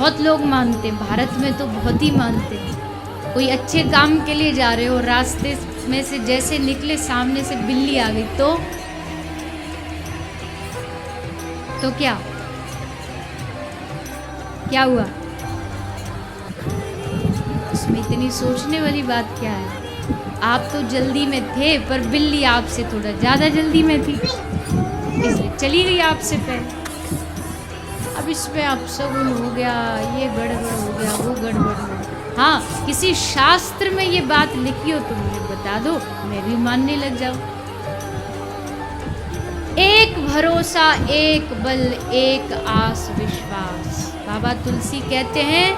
बहुत लोग मानते हैं, भारत में तो बहुत ही मानते हैं। कोई अच्छे काम के लिए जा रहे हो, रास्ते में से जैसे निकले सामने से बिल्ली आ गई तो क्या हुआ? इसमें इतनी सोचने वाली बात क्या है? आप तो जल्दी में थे, पर बिल्ली आपसे थोड़ा ज़्यादा जल्दी में थी, इसलिए चली गई आपसे पहले। अब इस पे अपशगुन हो गया, ये गड़बड़ हो गया, वो गड़बड़ हो गया। हाँ, किसी शास्त्र में ये बात लिखी हो तो मुझे बता दो, मैं भी मानने लग जाऊं। एक भरोसा, एक बल, एक आस विश्वास। बाबा तुलसी कहते हैं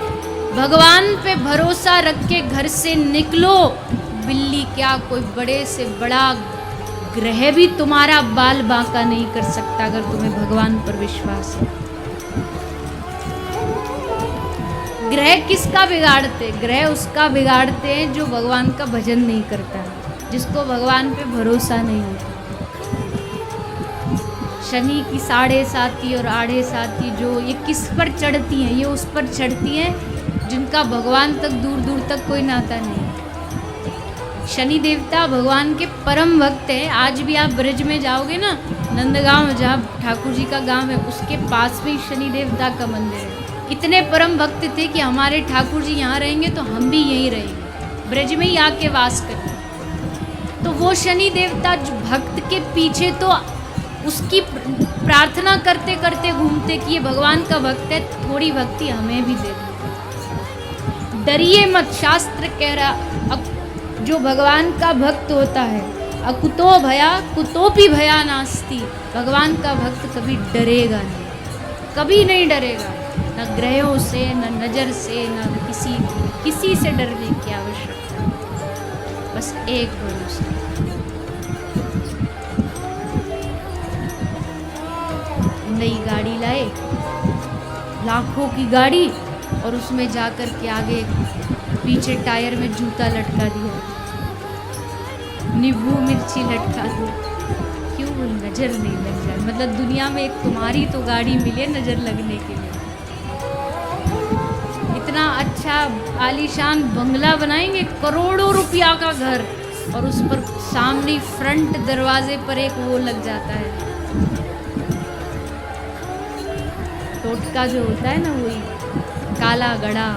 भगवान पे भरोसा रख के घर से निकलो। बिल्ली क्या, कोई बड़े से बड़ा ग्रह भी तुम्हारा बाल बांका नहीं कर सकता अगर तुम्हें भगवान पर विश्वास है। ग्रह किसका बिगाड़ते? ग्रह उसका बिगाड़ते हैं जो भगवान का भजन नहीं करता, जिसको भगवान पे भरोसा नहीं होता। शनि की 7.5 और 8.5 जो ये किस पर चढ़ती हैं? ये उस पर चढ़ती हैं जिनका भगवान तक दूर दूर तक कोई नाता नहीं है। शनि देवता भगवान के परम भक्त हैं। आज भी आप ब्रज में जाओगे ना, नंदगांव जहाँ ठाकुर जी का गांव है, उसके पास में शनि देवता का मंदिर है। इतने परम भक्त थे कि हमारे ठाकुर जी यहाँ रहेंगे तो हम भी यहीं रहेंगे, ब्रज में ही आके वास करेंगे। तो वो शनि देवता भक्त के पीछे तो उसकी प्रार्थना करते करते घूमते कि ये भगवान का भक्त है, थोड़ी भक्ति हमें भी दे दो। डरिए मत, शास्त्र कह रहा जो भगवान का भक्त होता है, अकुतो भया कुतोपि भया नास्ति। भगवान का भक्त कभी डरेगा नहीं, कभी नहीं डरेगा, न ग्रहों से, न नजर से, न किसी से डरने की आवश्यकता। बस एक भरोसा। नई गाड़ी लाए, लाखों की गाड़ी, और उसमें जाकर के आगे पीछे टायर में जूता लटका दिया, नींबू मिर्ची लटका दो। क्यों? नजर नहीं लग जाए। मतलब दुनिया में एक तुम्हारी तो गाड़ी मिले नजर लगने के लिए। इतना अच्छा आलीशान बंगला बनाएंगे, करोड़ों रुपया का घर, और उस पर सामने फ्रंट दरवाजे पर एक वो लग जाता है, टोटका जो होता है ना, वही काला गड़ा,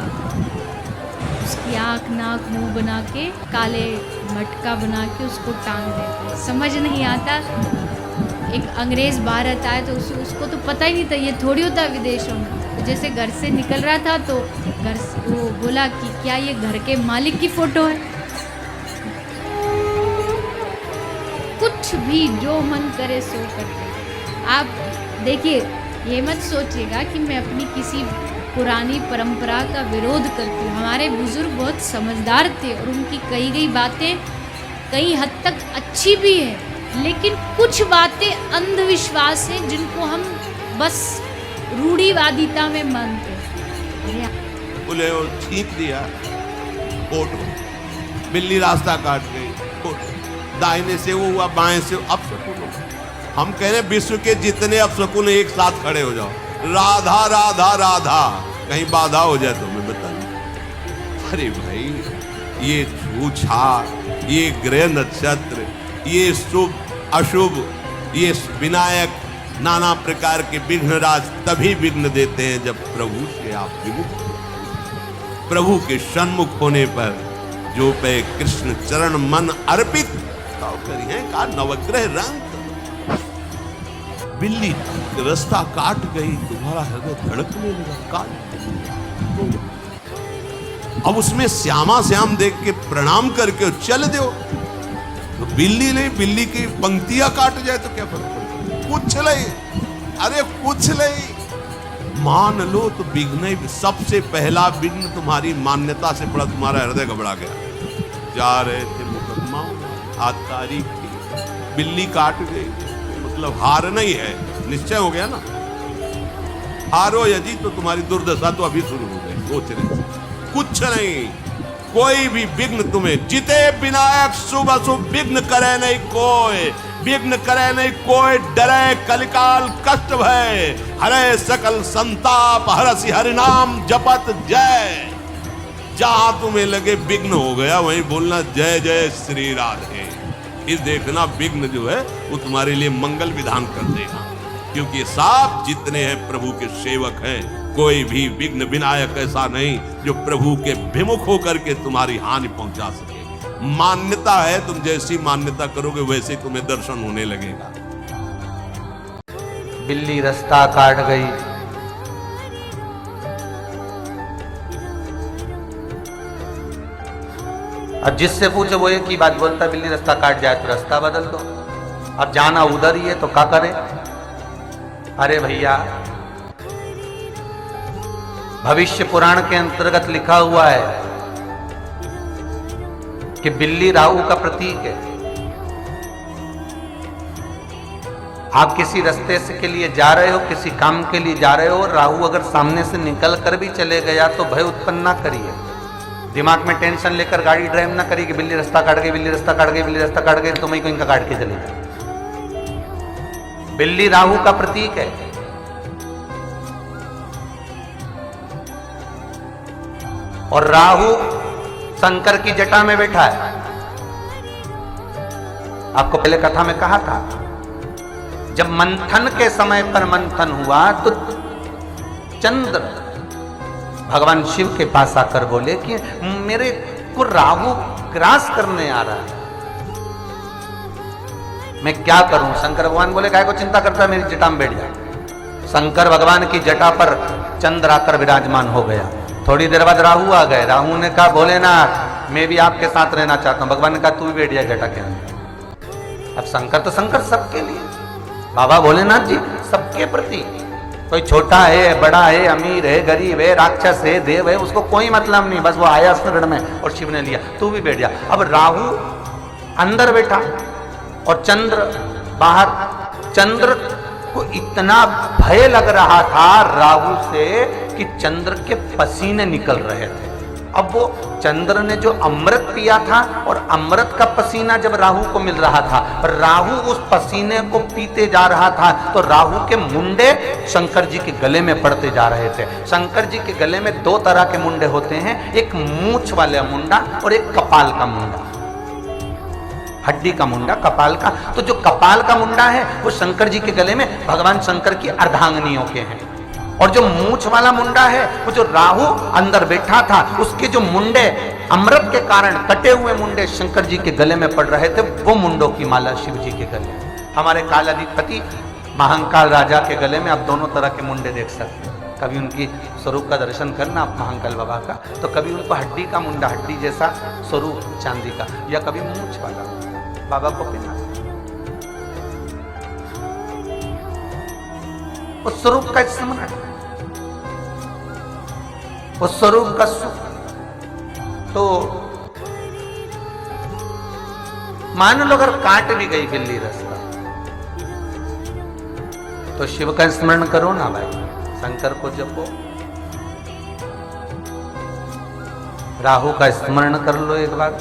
उसकी आँख नाक मुंह बना के काले मटका बना के उसको टांग देते हैं। समझ नहीं आता। एक अंग्रेज भारत आए तो उसको तो पता ही नहीं था, ये थोड़ी होता विदेशों में। तो जैसे घर से निकल रहा था तो घर से वो बोला कि क्या ये घर के मालिक की फोटो है? कुछ भी जो मन करे सो करते। आप देखिए, ये मत सोचिएगा कि मैं अपनी किसी पुरानी परंपरा का विरोध करती हूँ। हमारे बुजुर्ग बहुत समझदार थे और उनकी कही गई बातें कई हद तक अच्छी भी है, लेकिन कुछ बातें अंधविश्वास हैं जिनको हम बस रूढ़िवादिता में मानते हैं। बोले और छींक दिया फोटो, बिल्ली रास्ता काट गई, फोटो दाहिने से वो हुआ, बाएं से अपशकुन। हम कह रहे विश्व के जितने अपशकुन एक साथ खड़े हो जाओ, राधा राधा राधा, कहीं बाधा हो जाए तो मैं बता दूं। अरे भाई, ये छूछाड़, ये ग्रह नक्षत्र, ये शुभ अशुभ, ये विनायक, नाना प्रकार के विघ्नराज तभी विघ्न देते हैं जब प्रभु से आप विमुख। प्रभु के सन्मुख होने पर जो पे कृष्ण चरण मन अर्पित करिए का नवग्रह रंग। बिल्ली रास्ता काट गई, तुम्हारा हृदय धड़कने लगा, काट। अब उसमें श्यामा श्याम देख के प्रणाम करके चल दो, तो बिल्ली नहीं, बिल्ली की पंक्तियां काट जाए तो क्या फर्क पड़ता? कुछ नहीं, अरे कुछ नहीं, मान लो तो विघ्न। सबसे पहला विघ्न तुम्हारी मान्यता से पड़ा, तुम्हारा हृदय घबरा गया। जा रहे थे मुकदमा, आज तारीख थी, बिल्ली काट गई, मतलब हार नहीं है, निश्चय हो गया ना। हारो यदि तो तुम्हारी दुर्दशा तो अभी शुरू हो गई। सोच रहे कुछ नहीं, कोई भी विघ्न तुम्हें, जिते विनायक शुभ अशुभ विघ्न करे नहीं कोई। विघ्न करे नहीं कोई डरे, कलिकाल कष्ट भय, हरे सकल संताप, हरसि हरि नाम जपत जय। जहां तुम्हें लगे विघ्न हो गया वहीं बोलना जय जय श्री राधे। इस देखना विघ्न जो है वो तुम्हारे लिए मंगल विधान कर देगा, क्योंकि साफ जितने हैं प्रभु के सेवक हैं, कोई भी विघ्न विनायक ऐसा नहीं जो प्रभु के विमुख होकर के तुम्हारी हानि पहुंचा सके। मान्यता है, तुम जैसी मान्यता करोगे वैसे तुम्हें दर्शन होने लगेगा। बिल्ली रास्ता काट गई, अब जिससे पूछो वो एक ही बात बोलता, बिल्ली रास्ता काट जाए तो रास्ता बदल दो, अब जाना उधर ही है तो क्या करें। अरे भैया, भविष्य पुराण के अंतर्गत लिखा हुआ है कि बिल्ली राहु का प्रतीक है। आप किसी रास्ते से के लिए जा रहे हो, किसी काम के लिए जा रहे हो, राहु अगर सामने से निकल कर भी चले गया तो भय उत्पन्न ना करिए, दिमाग में टेंशन लेकर गाड़ी ड्राइव ना करिए कि बिल्ली रास्ता काट गई, बिल्ली रास्ता काट गई, बिल्ली रास्ता काट गई तो मैं को इनका काट के चले जाए। बिल्ली राहु का प्रतीक है। और राहु शंकर की जटा में बैठा है। आपको पहले कथा में कहा था, जब मंथन के समय पर मंथन हुआ तो चंद्र भगवान शिव के पास आकर बोले कि मेरे को राहु ग्रास करने आ रहा है, मैं क्या करूं। शंकर भगवान बोले काय को चिंता करता है, मेरी जटा में बैठ जा। शंकर भगवान की जटा पर चंद्र आकर विराजमान हो गया। थोड़ी देर बाद राहु आ गए। राहु ने कहा भोलेनाथ मैं भी आपके साथ रहना चाहता हूं। भगवान ने कहा तू भी बैठ जा जटा के अंदर। अब शंकर तो शंकर सबके लिए, बाबा भोलेनाथ जी सबके प्रति, कोई छोटा है, बड़ा है, अमीर है, गरीब है, राक्षस है, देव है, उसको कोई मतलब नहीं, बस वो आया शरण में और शिव ने लिया, तू भी बैठ जा। अब राहु अंदर बैठा और चंद्र बाहर। चंद्र को इतना भय लग रहा था राहु से कि चंद्र के पसीने निकल रहे थे। अब वो चंद्र ने जो अमृत पिया था और अमृत का पसीना जब राहु को मिल रहा था, राहु उस पसीने को पीते जा रहा था, तो राहु के मुंडे शंकर जी के गले में पड़ते जा रहे थे। शंकर जी के गले में दो तरह के मुंडे होते हैं, एक मूंछ वाला मुंडा और एक कपाल का मुंडा, हड्डी का मुंडा, कपाल का। तो जो कपाल का मुंडा है वो शंकर जी के गले में भगवान शंकर की अर्धांगिनियों के हैं, और जो मूंछ वाला मुंडा है वो जो राहु अंदर बैठा था उसके जो मुंडे अमृत के कारण कटे हुए मुंडे शंकर जी के गले में पड़ रहे थे, वो मुंडों की माला शिव जी के गले में। हमारे कालाधिपति महाकाल राजा के गले में आप दोनों तरह के मुंडे देख सकते हैं। कभी उनकी स्वरूप का दर्शन करना आप महाकाल बाबा का, तो कभी उनको हड्डी का मुंडा, हड्डी जैसा स्वरूप चांदी का, या कभी मूंछ वाला बाबा को पहना। उस स्वरूप का स्मरण, उस स्वरूप का सुख। तो मान लो अगर काट भी गई बिल्ली रास्ता, तो शिव का स्मरण करो ना भाई, शंकर को जपो, राहु का स्मरण कर लो एक बार,